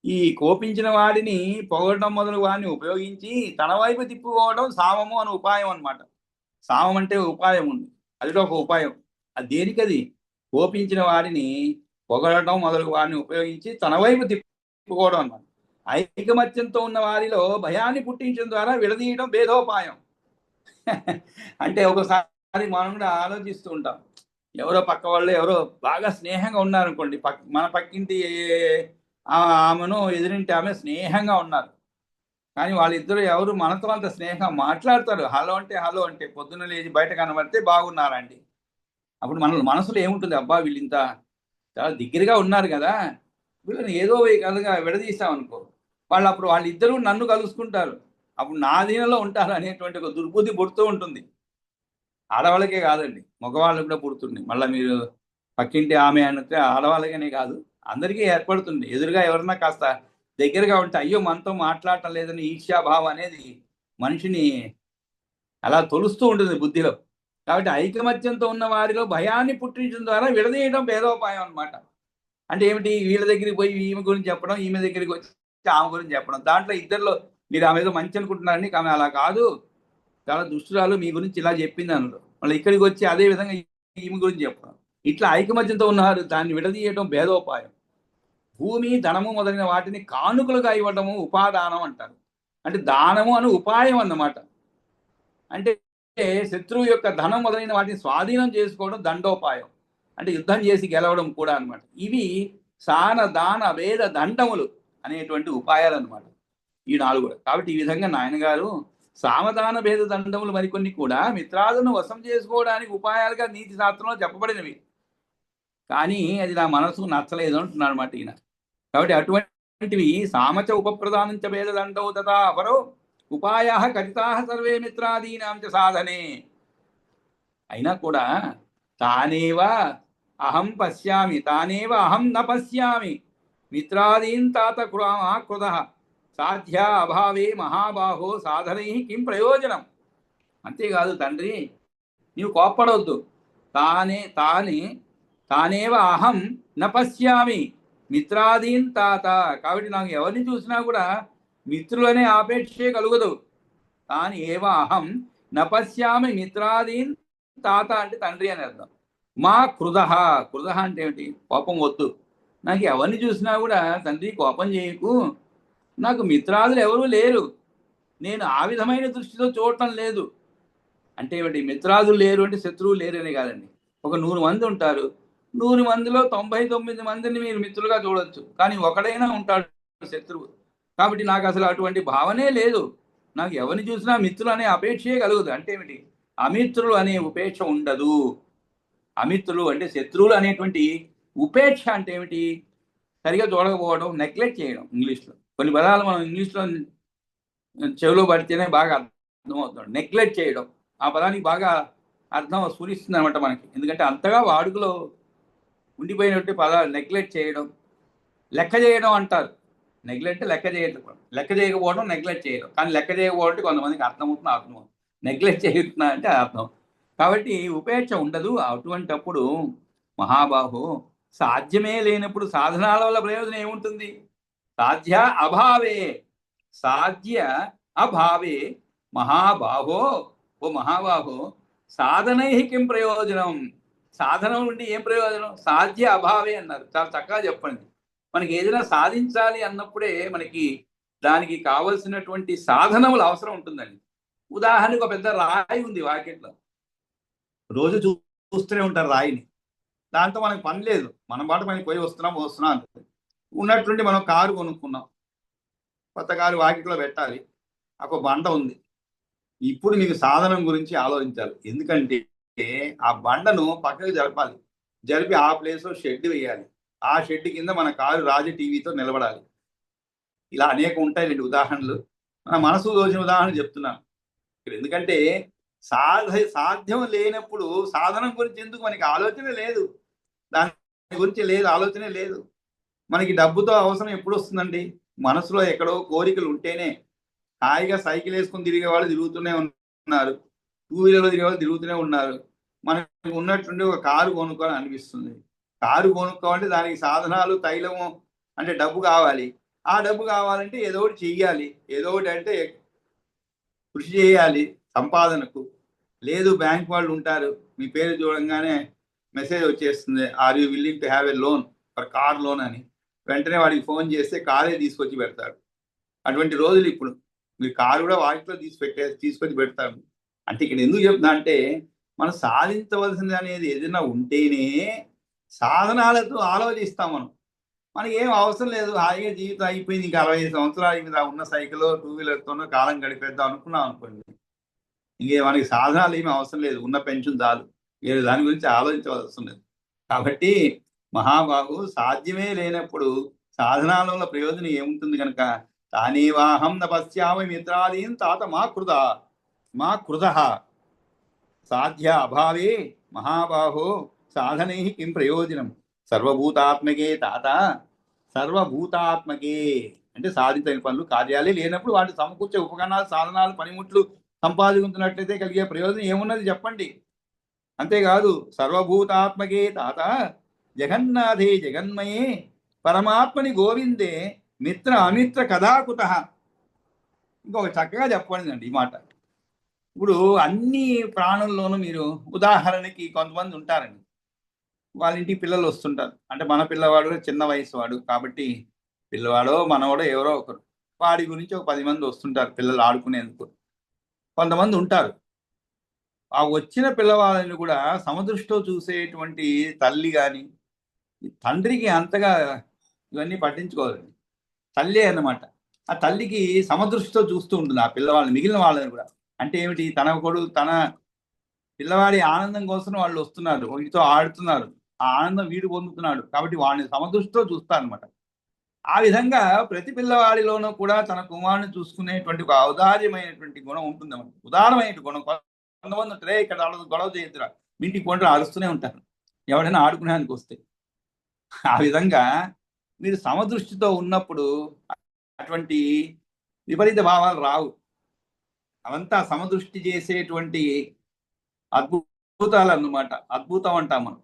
Speaker 1: ఈ కోపించిన వాడిని పొగడటం మొదలు వాడిని ఉపయోగించి తన వైపు తిప్పుకోవడం సామము అని ఉపాయం అనమాట. సామం అంటే ఉపాయం ఉంది, అది ఒక ఉపాయం. అది దేనికది? కోపించిన వాడిని పొగడటం మొదలు వాడిని ఉపయోగించి తన వైపు తిప్పుకోవడం అన్నమాట. ఐకమత్యంతో ఉన్న వారిలో భయాన్ని పుట్టించడం ద్వారా విడదీయడం భేదోపాయం. అంటే ఒకసారి మనం కూడా ఆలోచిస్తూ ఉంటాం, ఎవరో పక్క వాళ్ళు ఎవరో బాగా స్నేహంగా ఉన్నారనుకోండి, మన పక్కింటి ఆమెను ఎదురింటి ఆమె స్నేహంగా ఉన్నారు, కానీ వాళ్ళిద్దరూ ఎవరు మనతో అంత స్నేహంగా మాట్లాడతారు. హలో అంటే హలో అంటే, పొద్దున్న లేచి బయట కనబడితే బాగున్నారండి. అప్పుడు మన మనసులో ఏముంటుంది? అబ్బా వీళ్ళు ఇంత చాలా దగ్గరగా ఉన్నారు కదా, వీళ్ళని ఏదో కలుగా విడదీస్తామనుకో, అప్పుడు వాళ్ళిద్దరూ నన్ను కలుసుకుంటారు, అప్పుడు నా దీనిలో ఉంటారు అనేటువంటి ఒక దుర్బుద్ధి పుడుతూ ఉంటుంది. ఆడవాళ్ళకే కాదండి, మగవాళ్ళకి కూడా పుడుతుంది. మళ్ళీ మీరు పక్కింటి ఆమె అంటే ఆడవాళ్ళకనే కాదు, అందరికీ ఏర్పడుతుంది. ఎదురుగా ఎవరన్నా కాస్త దగ్గరగా ఉంటే అయ్యో మనతో మాట్లాడటం లేదని ఈర్ష్యాభావం అనేది మనిషిని అలా తొలుస్తూ ఉంటుంది బుద్ధిలో. కాబట్టి ఐకమత్యంతో ఉన్న వారిలో భయాన్ని పుట్టించడం ద్వారా విడదీయడం భేదోపాయం అనమాట. అంటే ఏమిటి? వీళ్ళ దగ్గరికి పోయి ఈమె గురించి చెప్పడం, ఈమె దగ్గరికి వచ్చి ఆమె గురించి చెప్పడం. దాంట్లో ఇద్దరిలో మీరు ఆమె ఏదో మంచి అనుకుంటున్నారని, ఆమె అలా కాదు, చాలా దుష్టురాలు, మీ గురించి ఇలా చెప్పింది అన్నారు. మళ్ళీ ఇక్కడికి వచ్చి అదే విధంగా ఈమె గురించి చెప్పడం. ఇట్లా ఐకమత్యంతో ఉన్నారు, దాన్ని విడదీయడం భేదోపాయం. భూమి, ధనము మొదలైన వాటిని కానుకలుగా ఇవ్వడము ఉపాదానం అంటారు. అంటే దానము అని ఉపాయం అన్నమాట. అంటే శత్రువు యొక్క ధనం మొదలైన వాటిని స్వాధీనం చేసుకోవడం దండోపాయం, అంటే యుద్ధం చేసి గెలవడం కూడా అనమాట. ఇవి సాన, దాన, భేద, దండములు అనేటువంటి ఉపాయాలు అనమాట, ఈ 4 కూడా. కాబట్టి ఈ విధంగా నాయనగారు సామధాన భేద దండములు మరికొన్ని కూడా మిత్రాదులను వశం చేసుకోవడానికి ఉపాయాలుగా నీతి శాస్త్రంలో చెప్పబడినవి. కానీ అది నా మనసుకు నచ్చలేదు అంటున్నాడు అనమాట ఈయన. కాబట్టి అటువంటివి సామచ ఉపప్రధానంచ భేదదండౌ తథా అపరో ఉపాయా కథితా సర్వే మిత్రాదీనాంచ సాధనే. అయినా కూడా తానేవ అహం పశ్యామి, తానేవ అహం న పశ్యామి మిత్రాదీన్ తాత కృత సాధ్య అభావే మహాబాహో సాధనై కిం ప్రయోజనం. అంతేకాదు తండ్రి, నీవు కోప్పడవద్దు. తానేవ అహం న పశ్యామి మిత్రాదీన్ తాత. కాబట్టి నాకు ఎవరిని చూసినా కూడా మిత్రులనే ఆపేక్షే కలుగదు. తాని ఏవ అహం న పశ్యామి మిత్రాదీన్ తాత అంటే తండ్రి అని అర్థం. మా కృధ అంటే ఏమిటి? కోపం వద్దు. నాకు ఎవరిని చూసినా కూడా తండ్రి కోపం చేయకు, నాకు మిత్రాదులు ఎవరూ లేరు, నేను ఆ విధమైన దృష్టితో చూడటం లేదు. అంటే ఏమిటి? మిత్రాదులు లేరు అంటే శత్రువులు లేరు అనే కాదండి. ఒక 100 మంది ఉంటారు, 100 మందిలో 99 మందిని మీరు మిత్రులుగా చూడొచ్చు, కానీ ఒకడైనా ఉంటాడు శత్రువు. కాబట్టి నాకు అసలు అటువంటి భావనే లేదు. నాకు ఎవరిని చూసినా మిత్రులు అనే అపేక్షే కలుగుదు. అంటే ఏమిటి? అమిత్రులు అనే ఉపేక్ష ఉండదు. అమిత్రులు అంటే శత్రువులు అనేటువంటి ఉపేక్ష అంటే ఏమిటి? సరిగా చూడకపోవడం, నెగ్లెక్ట్ చేయడం. ఇంగ్లీష్లో కొన్ని పదాలు మనం ఇంగ్లీష్లో చెవిలో పడితేనే బాగా అర్థమవుతుంది. నెగ్లెక్ట్ చేయడం, ఆ పదానికి బాగా అర్థం స్ఫురిస్తుంది అనమాట మనకి. ఎందుకంటే అంతగా వాడుకలో ఉండిపోయినటువంటి పదాలు. నెగ్లెక్ట్ చేయడం, లెక్క చేయడం అంటారు. నెగ్లెక్ట్ లెక్క చేయకపోవడం నెగ్లెక్ట్ చేయడం. కానీ లెక్క చేయకపోవడం కొంతమందికి అర్థం. నెగ్లెక్ట్ చేస్తున్నా అంటే అర్థం. కాబట్టి ఉపేక్ష ఉండదు. అటువంటప్పుడు మహాబాహు సాధ్యమే లేనప్పుడు సాధనాల వల్ల ప్రయోజనం ఏముంటుంది? సాధ్య అభావే మహాబాహో, ఓ మహాబాహో, సాధనై కిం ప్రయోజనం? సాధనం నుండి ఏం ప్రయోజనం? సాధ్య అభావే అన్నారు. చాలా చక్కగా చెప్పండి. మనకి ఏదైనా సాధించాలి అన్నప్పుడే మనకి దానికి కావలసినటువంటి సాధనములు అవసరం ఉంటుందండి. ఉదాహరణకు ఒక పెద్ద రాయి ఉంది వాకిట్లో, రోజు చూస్తూనే ఉంటారు రాయిని. దాంతో మనకి పని లేదు, మనం పాటు మనకి పోయి వస్తున్నాం అంతే. ఉన్నట్టుండి మనం కారు కొనుక్కున్నాం, కొత్త కారు వాకిట్లో పెట్టాలి, ఒక బండ ఉంది. ఇప్పుడు మీకు సాధనం గురించి ఆలోచించాలి. ఎందుకంటే ఆ బండను పక్కకు జరపాలి, జరిపి ఆ ప్లేస్లో షెడ్ వేయాలి, ఆ షెడ్ కింద మన కారు రాజ టీవీతో నిలబడాలి. ఇలా అనేక ఉంటాయి రెండు ఉదాహరణలు. మన మనసు రోజున ఉదాహరణ చెప్తున్నాను. ఎందుకంటే సాధ్యం లేనప్పుడు సాధనం గురించి ఎందుకు మనకి ఆలోచన లేదు, దాని గురించి లేదు, ఆలోచనే లేదు. మనకి డబ్బుతో అవసరం ఎప్పుడు వస్తుందండి? మనసులో ఎక్కడో కోరికలు ఉంటేనే. హాయిగా సైకిల్ వేసుకుని తిరిగే వాళ్ళు తిరుగుతూనే ఉన్నారు, 2 వీలర్లో తిరిగే వాళ్ళు తిరుగుతూనే ఉన్నారు. మనకి ఉన్నట్టుండి ఒక కారు కొనుక్కోవాలని అనిపిస్తుంది. కారు కొనుక్కోవాలంటే దానికి సాధనాలు, తైలము అంటే డబ్బు కావాలి. ఆ డబ్బు కావాలంటే ఏదో ఒకటి చెయ్యాలి, ఏదో ఒకటి అంటే కృషి చేయాలి సంపాదనకు. లేదు బ్యాంక్ వాళ్ళు ఉంటారు, మీ పేరు చూడంగానే మెసేజ్ వచ్చేస్తుంది, are you willing to have a loan for car loan అని. వెంటనే వాడికి ఫోన్ చేస్తే కారే తీసుకొచ్చి పెడతాడు. అటువంటి రోజులు ఇప్పుడు. మీరు కారు కూడా వాటిలో తీసుకొచ్చి పెడతారు. అంటే ఇక్కడ ఎందుకు చెప్తున్నా అంటే, మనం సాధించవలసింది అనేది ఏదైనా ఉంటేనే సాధనాలతో ఆలోచిస్తాం. మనకి ఏం అవసరం లేదు, హాయిగా జీవితం అయిపోయింది, ఇంకా 65 సంవత్సరాలు ఇంకా ఉన్న సైకిల్ 2 వీలర్తోనో కాలం గడిపేద్దాం అనుకున్నాం అనుకోండి, ఇంకే మనకి సాధనాలు ఏమి అవసరం లేదు, ఉన్న పెన్షన్ చాలు, వేరే దాని గురించి ఆలోచించవలసిన లేదు. కాబట్టి మహాబాహు సాధ్యమే లేనప్పుడు సాధనాల వల్ల ప్రయోజనం ఏముంటుంది కనుక తానేవాహం న పశ్యామి మిత్రాదీన్ తాత మా కృత సాధ్య అభావే మహాబాహో సాధనై కిం ప్రయోజనం సర్వభూతాత్మకే తాత. సర్వభూతాత్మకే అంటే సాధించని పనులు, కార్యాలే లేనప్పుడు వాటి సమకూర్చే ఉపకరణాలు, సాధనాలు, పనిముట్లు సంపాదించుకున్నట్లయితే కలిగే ప్రయోజనం ఏమున్నది చెప్పండి? అంతేకాదు సర్వభూతాత్మకే తాత జగన్నాథే జగన్మయే పరమాత్మని గోవిందే మిత్ర అమిత్ర కథాకుత. ఇంకొక చక్కగా చెప్పండి అండి ఈ మాట. ఇప్పుడు అన్ని ప్రాణుల్లోనూ మీరు ఉదాహరణకి కొంతమంది ఉంటారండి, వాళ్ళ ఇంటికి పిల్లలు వస్తుంటారు. అంటే మన పిల్లవాడు చిన్న వయసు వాడు కాబట్టి పిల్లవాడో మనవాడో ఎవరో ఒకరు, వాడి గురించి ఒక 10 మంది వస్తుంటారు పిల్లలు ఆడుకునేందుకు. కొంతమంది ఉంటారు ఆ వచ్చిన పిల్లవాళ్ళని కూడా సమదృష్టితో చూసేటువంటి తల్లి కానీ తండ్రికి అంతగా ఇవన్నీ పట్టించుకోవాలండి. తల్లి అన్నమాట. ఆ తల్లికి సమదృష్టితో చూస్తూ ఉంటుంది ఆ పిల్లవాళ్ళని, మిగిలిన వాళ్ళని కూడా. అంటే ఏమిటి, తన కొడుకు తన పిల్లవాడి ఆనందం కోసం వాళ్ళు వస్తున్నారు, వీటితో ఆడుతున్నారు, ఆ ఆనందం వీడు పొందుతున్నాడు కాబట్టి వాడిని సమదృష్టితో చూస్తారనమాట. ఆ విధంగా ప్రతి పిల్లవాడిలోనూ కూడా తన కుమారుని చూసుకునేటువంటి ఒక ఔదార్యమైనటువంటి గుణం ఉంటుందన్నమాట. ఉదారమైన గుణం. కొంతమంది ఉంటారే, ఇక్కడ గొడవ చేయొద్దురా, ఇంటికి కొంటారు, అరుస్తూనే ఉంటారు ఎవడైనా ఆడుకునేందుకు వస్తే. ఆ విధంగా మీరు సమదృష్టితో ఉన్నప్పుడు అటువంటి విపరీత భావాలు రావు. అవంతా సమదృష్టి చేసేటువంటి అద్భుతాలు అన్నమాట. అద్భుతం అంటాం మనం.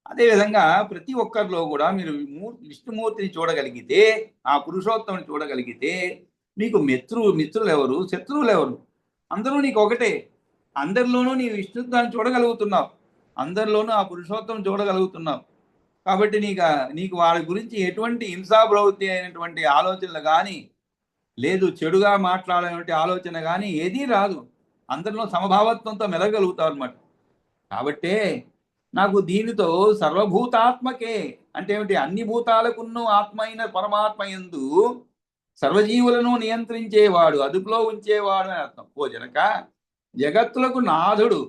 Speaker 1: అదేవిధంగా ప్రతి ఒక్కరిలో కూడా మీరు విష్ణుమూర్తిని చూడగలిగితే, ఆ పురుషోత్తముని చూడగలిగితే మీకు మిత్రులు ఎవరు, శత్రువులు ఎవరు? అందరూ నీకు ఒకటే. అందరిలోనూ నీ విష్ణుత్వాన్ని చూడగలుగుతున్నావు, అందరిలోనూ ఆ పురుషోత్తం చూడగలుగుతున్నావు. కాబట్టి నీకు వాడి గురించి ఎటువంటి హింసా ప్రవృత్తి అయినటువంటి ఆలోచనలు కానీ, లేదు చెడుగా మాట్లాడేటువంటి ఆలోచన కానీ ఏదీ రాదు. అందరిలో సమభావత్వంతో మెలగలుగుతావు అనమాట. కాబట్టే నాకు దీనితో సర్వభూతాత్మకే అంటే ఏమిటి, అన్ని భూతాలకును ఆత్మ అయిన పరమాత్మ యందు సర్వజీవులను నియంత్రించేవాడు, అదుపులో ఉంచేవాడు అని అర్థం. ఓ జనక, జగత్తులకు నాథుడు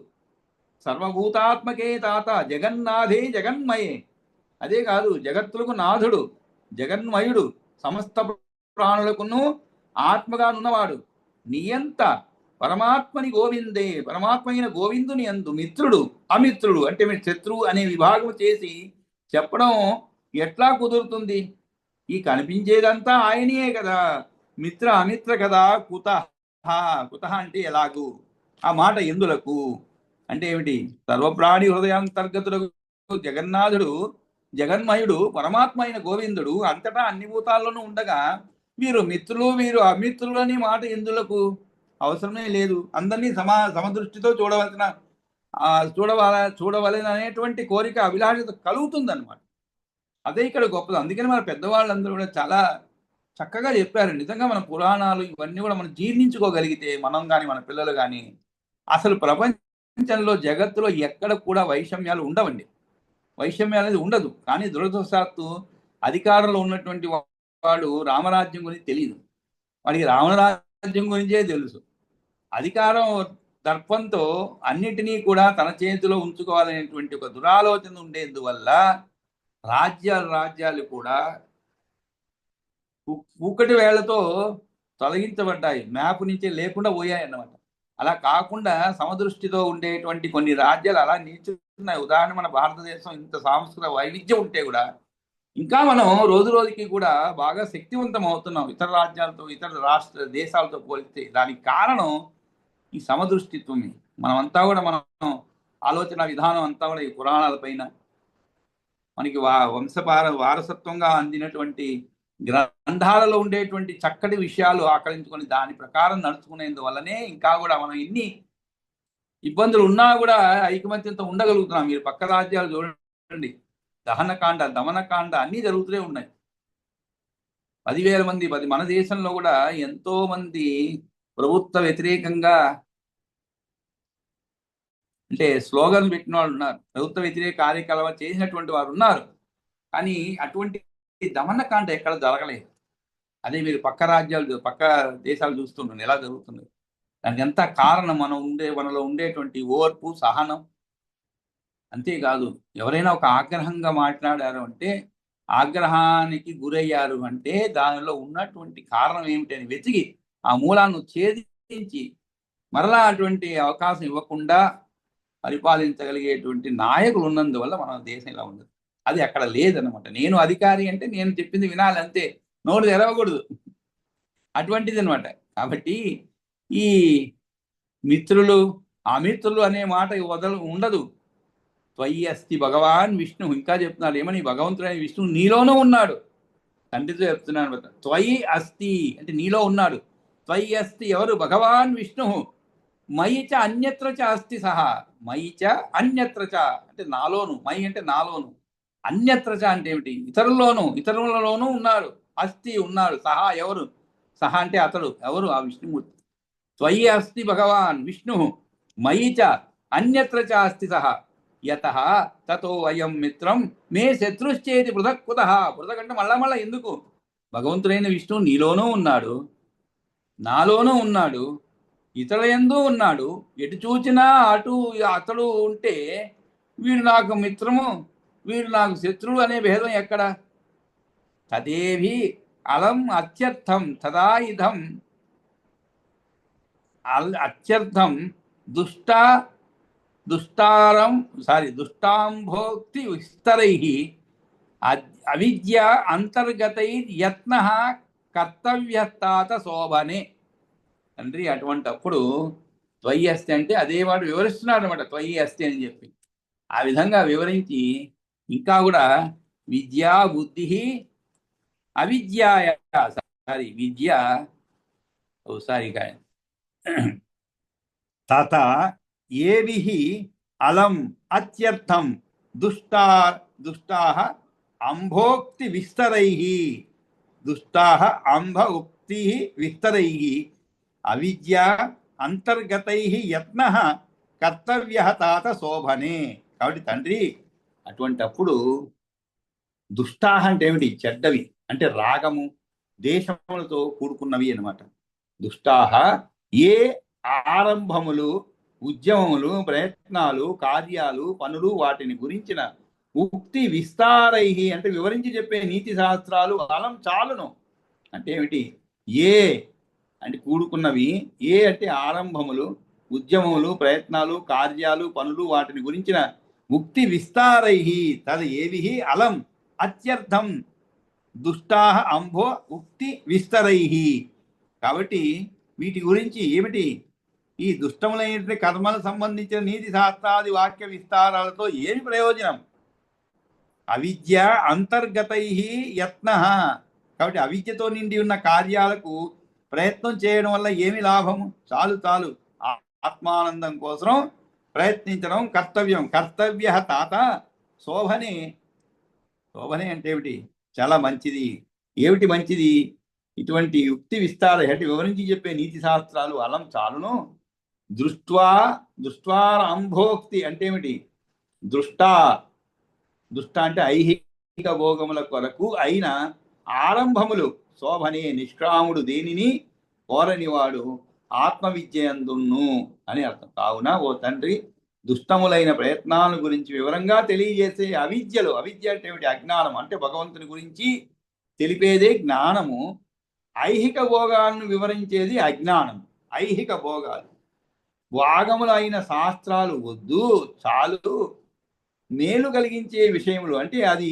Speaker 1: సర్వభూతాత్మకే తాత జగన్నాథే జగన్మయే. అదే కాదు, జగత్తులకు నాథుడు, జగన్మయుడు, సమస్త ప్రాణులకును ఆత్మగా ఉన్నవాడు, నియంత పరమాత్మని గోవిందే, పరమాత్మ అయిన గోవిందుని యందు మిత్రుడు అమిత్రుడు అంటే మీరు శత్రువు అనే విభాగం చేసి చెప్పడం ఎట్లా కుదురుతుంది? ఈ కనిపించేదంతా ఆయనే కదా. మిత్ర అమిత్ర కదా కుత. కుత అంటే ఎలాగు, ఆ మాట ఎందులకు అంటే ఏమిటి? సర్వప్రాణి హృదయాంతర్గతుడు జగన్నాథుడు, జగన్మయుడు, పరమాత్మ అయిన గోవిందుడు అంతటా అన్ని భూతాల్లోనూ ఉండగా వీరు మిత్రులు వీరు అమిత్రులు అనే మాట ఎందులకు? అవసరమే లేదు. అందరినీ సమదృష్టితో చూడవలెన అనేటువంటి కోరిక, అభిలాషత కలుగుతుందన్నమాట. అదే ఇక్కడ గొప్పది. అందుకని మన పెద్దవాళ్ళందరూ కూడా చాలా చక్కగా చెప్పారు. నిజంగా మన పురాణాలు ఇవన్నీ కూడా మనం జీర్ణించుకోగలిగితే, మనం కానీ మన పిల్లలు కానీ, అసలు ప్రపంచంలో జగత్తులో ఎక్కడ కూడా వైషమ్యాలు ఉండవండి. వైషమ్యం అనేది ఉండదు. కానీ దురదృష్టవశాత్తు అధికారంలో ఉన్నటువంటి వాడు రామరాజ్యం గురించి తెలియదు. వాడికి రామరాజ్యం గురించే తెలుసు. అధికారం దర్పంతో అన్నిటినీ కూడా తన చేతిలో ఉంచుకోవాలనేటువంటి ఒక దురాలోచన ఉండేందువల్ల రాజ్యాలు కూడా కూకటి వేళ్లతో తొలగించబడ్డాయి, మ్యాప్ నుంచే లేకుండా పోయాయి అన్నమాట. అలా కాకుండా సమదృష్టితో ఉండేటువంటి కొన్ని రాజ్యాలు అలా నిల్చున్నాయి. ఉదాహరణ మన భారతదేశం ఇంత సాంస్కృతిక వైవిధ్యం ఉంటే కూడా ఇంకా మనం రోజు రోజుకి కూడా బాగా శక్తివంతం అవుతున్నాం ఇతర రాజ్యాలతో, ఇతర దేశాలతో పోలిస్తే. దానికి కారణం ఈ సమదృష్టిత్వమే. మనమంతా కూడా మనం ఆలోచన విధానం అంతా కూడా ఈ పురాణాల పైన మనకి వారసత్వంగా అందినటువంటి గ్రంథాలలో ఉండేటువంటి చక్కటి విషయాలు ఆకలించుకొని దాని ప్రకారం నడుచుకునేందువల్లనే ఇంకా కూడా మనం ఎన్ని ఇబ్బందులు ఉన్నా కూడా ఐకమత్యంతో ఉండగలుగుతున్నాం. మీరు పక్క రాజ్యాలు చూడండి, దహనకాండ, దమనకాండ అన్నీ జరుగుతూనే ఉన్నాయి. 10,000 మంది మన దేశంలో కూడా ఎంతో మంది ప్రభుత్వ వ్యతిరేకంగా అంటే స్లోగన్ పెట్టిన వాళ్ళు ఉన్నారు, ప్రభుత్వ వ్యతిరేక కార్యకలాపాలు చేసినటువంటి వారు ఉన్నారు. కానీ అటువంటి దమనకాండ ఎక్కడ జరగలేదు. అదే మీరు పక్క దేశాలు చూస్తుండండి ఎలా జరుగుతుంది. దానికి ఎంత కారణం మనలో ఉండేటువంటి ఓర్పు, సహనం. అంతేకాదు, ఎవరైనా ఒక ఆగ్రహంగా మాట్లాడారు అంటే, ఆగ్రహానికి గురయ్యారు అంటే దానిలో ఉన్నటువంటి కారణం ఏమిటని వెతికి ఆ మూలాన్ని ఛేదించి మరలా అటువంటి అవకాశం ఇవ్వకుండా పరిపాలించగలిగేటువంటి నాయకులు ఉన్నందువల్ల మన దేశం ఇలా ఉండదు. అది అక్కడ లేదనమాట. నేను అధికారి అంటే నేను చెప్పింది వినాలి అంతే, నోరు తెరవకూడదు. అటువంటిది అనమాట. కాబట్టి ఈ మిత్రులు అమిత్రులు అనే మాట ఉండదు. త్వయి అస్తి భగవాన్ విష్ణు. ఇంకా చెప్తున్నాడు ఏమని? భగవంతుడైన విష్ణువు నీలోనూ ఉన్నాడు. తండ్రితో చెప్తున్నాడు. త్వయి అస్తి అంటే నీలో ఉన్నాడు. త్వయి అస్తి ఎవరు? భగవాన్ విష్ణు. మయి చ అన్యత్ర చ అస్తి సహా. మయి చ అన్యత్ర చ అంటే నాలోను. మయి అంటే నాలోను. అన్యత్ర చ అంటే ఏమిటి? ఇతరులలోనూ ఉన్నాడు. అస్తి ఉన్నాడు. సహా ఎవరు? సహా అంటే అతడు ఎవరు? ఆ విష్ణుమూర్తి. త్వయి అస్తి భగవాన్ విష్ణు మయి చ అన్యత్ర చ అస్తి సహా యతః తతో అయం మిత్రం మే శత్రుశ్చేతి పృథక్ కుతః. పృథక్ అంటే మళ్ళా ఎందుకు? భగవంతుడైన విష్ణువు నీలోనూ ఉన్నాడు, నాలోనూ ఉన్నాడు, ఇతరులందు ఉన్నాడు. ఎటు చూచినా అతడు ఉంటే వీడు నాకు మిత్రము, వీడు నాకు శత్రువు అనే భేదం ఎక్కడ? తదేవి అలం అత్యర్థం తదా ఇదం అత్యర్థం దుష్టాంభోక్తి విస్తరై అవిద్య అంతర్గతై యత్న కర్తవ్యతాత శోభనే. తండ్రి అటువంటి అప్పుడు త్వయి అస్తి అంటే అదే వాడు వివరిస్తున్నాడు అనమాట, త్వయి అస్తి అని చెప్పి. ఆ విధంగా వివరించి ఇంకా కూడా విద్యా బుద్ధి అవిద్యాయ విద్య తత ఏవిః అలం అత్యర్థం దుష్టాః అంభోక్తి విస్తరైః అవిద్య అంతర్గతైః యత్నః కర్తవ్యః తాత శోభనే. కాబట్టి తండ్రి అటువంటప్పుడు దుష్టాః అంటే ఏమిటి? చెడ్డవి అంటే రాగము, దేశములతో కూడుకున్నవి అనమాట. దుష్టాః ఏ ఆరంభములు, ఉద్యమములు, ప్రయత్నాలు, కార్యాలు, పనులు, వాటిని గురించిన ఉక్తి విస్తారై అంటే వివరించి చెప్పే నీతి శాస్త్రాలు అలం చాలును. అంటే ఏమిటి? ఏ అంటే కూడుకున్నవి, ఏ అంటే ఆరంభములు, ఉద్యమములు, ప్రయత్నాలు, కార్యాలు, పనులు, వాటిని గురించిన ఉక్తి విస్తారై తద ఏవి అలం అత్యర్థం దుష్టాహ అంభో ఉక్తి విస్తరై. కాబట్టి వీటి గురించి ఏమిటి, ఈ దుష్టములైనటువంటి కర్మలకు సంబంధించిన నీతి శాస్త్రాది వాక్య విస్తారాలతో ఏమి ప్రయోజనం? అవిద్య అంతర్గతై యత్న. కాబట్టి అవిద్యతో నిండి ఉన్న కార్యాలకు ప్రయత్నం చేయడం వల్ల ఏమి లాభము? చాలు చాలు, ఆత్మానందం కోసం ప్రయత్నించడం కర్తవ్యం. కర్తవ్య తాత శోభనే. శోభనే అంటే ఏమిటి? చాలా మంచిది. ఏమిటి మంచిది? ఇటువంటి యుక్తి విస్తార వివరించి చెప్పే నీతి శాస్త్రాలు అలం చాలును. దృష్ట్వా అంభోక్తి అంటే ఏమిటి? దృష్ట అంటే ఐహిక భోగముల కొరకు అయిన ఆరంభములు శోభనే. నిష్కాముడు దేనిని కోరనివాడు ఆత్మవిద్యందును అని అర్థం. కావున ఓ తండ్రి, దుష్టములైన ప్రయత్నాల గురించి వివరంగా తెలియజేసే అవిద్యలు. అవిద్య అంటే ఏమిటి? అజ్ఞానం. అంటే భగవంతుని గురించి తెలిపేదే జ్ఞానము. ఐహిక భోగాలను వివరించేది అజ్ఞానం. ఐహిక భోగాలు, వాగములైన శాస్త్రాలు వద్దు, చాలు. మేలు కలిగించే విషయములు అంటే అది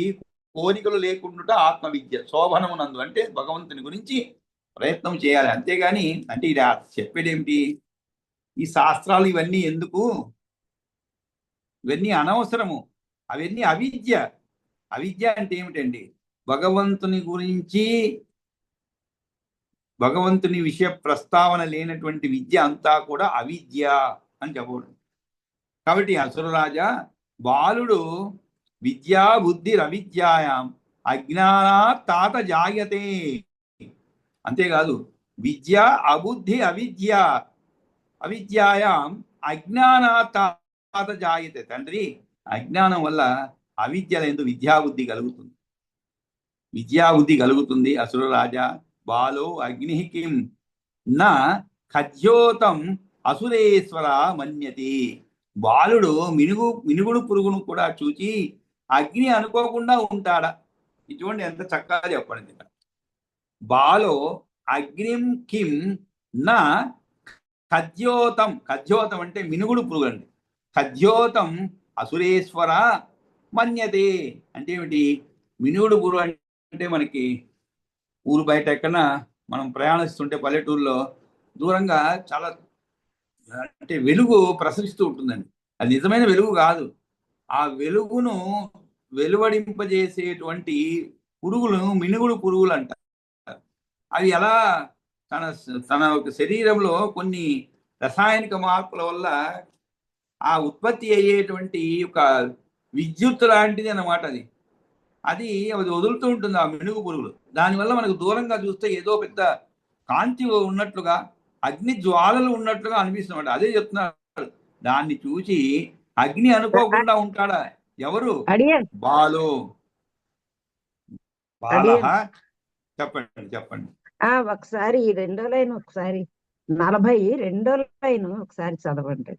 Speaker 1: కోరికలు లేకుండా ఆత్మవిద్య శోభనమునందు అంటే భగవంతుని గురించి ప్రయత్నం చేయాలి. అంతేగాని అంటే ఇది చెప్పేదేమిటి? ఈ శాస్త్రాలు ఇవన్నీ ఎందుకు? ఇవన్నీ అనవసరము. అవన్నీ అవిద్య. అవిద్య అంటే ఏమిటండి? భగవంతుని గురించి, భగవంతుని విషయ ప్రస్తావన లేనటువంటి విద్య అంతా కూడా అవిద్య అని చెప్పడం. కాబట్టి అసురరాజా, బాలుడు విద్యా బుద్ధి రవిద్యాయాం అజ్ఞానాత్ తాత జాయతే. అంతేకాదు, విద్య అబుద్ధి అవిద్యాయాం అజ్ఞానాత్ తాత జాయతే. తండ్రి, అజ్ఞానం వల్ల అవిద్యలందు విద్యాబుద్ధి కలుగుతుంది. విద్యాబుద్ధి కలుగుతుంది. అసురరాజా, బాలో అగ్ని కిం నా ఖద్యోతం అసురేశ్వర మన్యతి. బాలుడు మినుగుడు పురుగును కూడా చూచి అగ్ని అనుకోకుండా ఉంటాడా? ఇటువంటి ఎంత చక్కగా చెప్పండి. బాలో అగ్నిం కిం నా ఖద్యోతం. ఖద్యోతం అంటే మినుగుడు పురుగు అండి. ఖద్యోతం అసురేశ్వర మన్యతే అంటే ఏమిటి? మినుగుడు పురుగు అంటే మనకి ఊరు బయట ఎక్కడన్నా మనం ప్రయాణిస్తుంటే పల్లెటూరులో దూరంగా చాలా అంటే వెలుగు ప్రసరిస్తూ ఉంటుందండి. అది నిజమైన వెలుగు కాదు. ఆ వెలుగును వెలువడింపజేసేటువంటి పురుగులను మినుగుడు పురుగులు అంటారు. అవి ఎలా తన శరీరంలో కొన్ని రసాయనిక మార్పుల వల్ల ఆ ఉత్పత్తి అయ్యేటువంటి ఒక విద్యుత్ లాంటిది అన్నమాట. అది వదులుతూ ఉంటుంది ఆ మినుగు పురుగులు. దానివల్ల మనకు దూరంగా చూస్తే ఏదో పెద్ద కాంతి ఉన్నట్లుగా, అగ్ని జ్వాలలు ఉన్నట్లుగా అనిపిస్తుంది. అదే చెప్తున్నారు. దాన్ని చూసి అగ్ని అనుకోకుండా ఉంటాడా? ఎవరు? బాలు. బాలహ. చెప్పండి.
Speaker 2: ఒకసారి రెండో లైన్, ఒకసారి 42వ లైన్ ఒకసారి చదవండి.